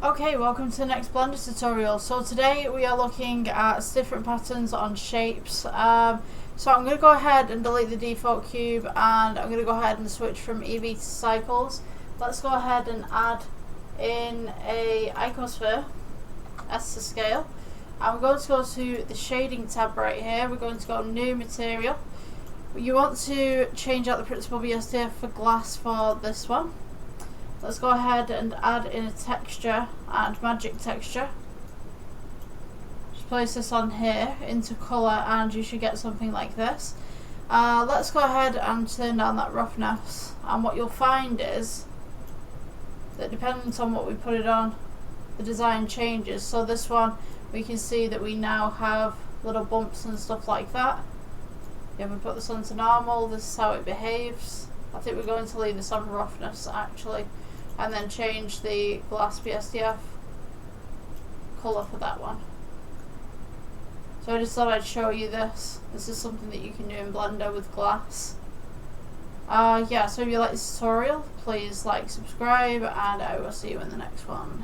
Okay, welcome to the next Blender tutorial. So today we are looking at different patterns on shapes. So I'm going to go ahead and delete the default cube, and I'm going to go ahead and switch from EV to cycles. Let's go ahead and add in a icosphere, S to scale. I'm going to go to the shading tab right here. We're going to go new material. You want to change out the principal BSDF for glass for this one. Let's go ahead and add in a texture and magic texture. Just place this on here into colour and you should get something like this. Let's go ahead and turn down that roughness, and what you'll find is that depending on what we put it on, the design changes. So this one, we can see that we now have little bumps and stuff like that. If we put this onto normal, this is how it behaves. I think we're going to leave this on roughness actually, and then change the glass BSDF colour for that one. So I just thought I'd show you this. This is something that you can do in Blender with glass. Yeah, so if you like this tutorial, please like, subscribe, and I will see you in the next one.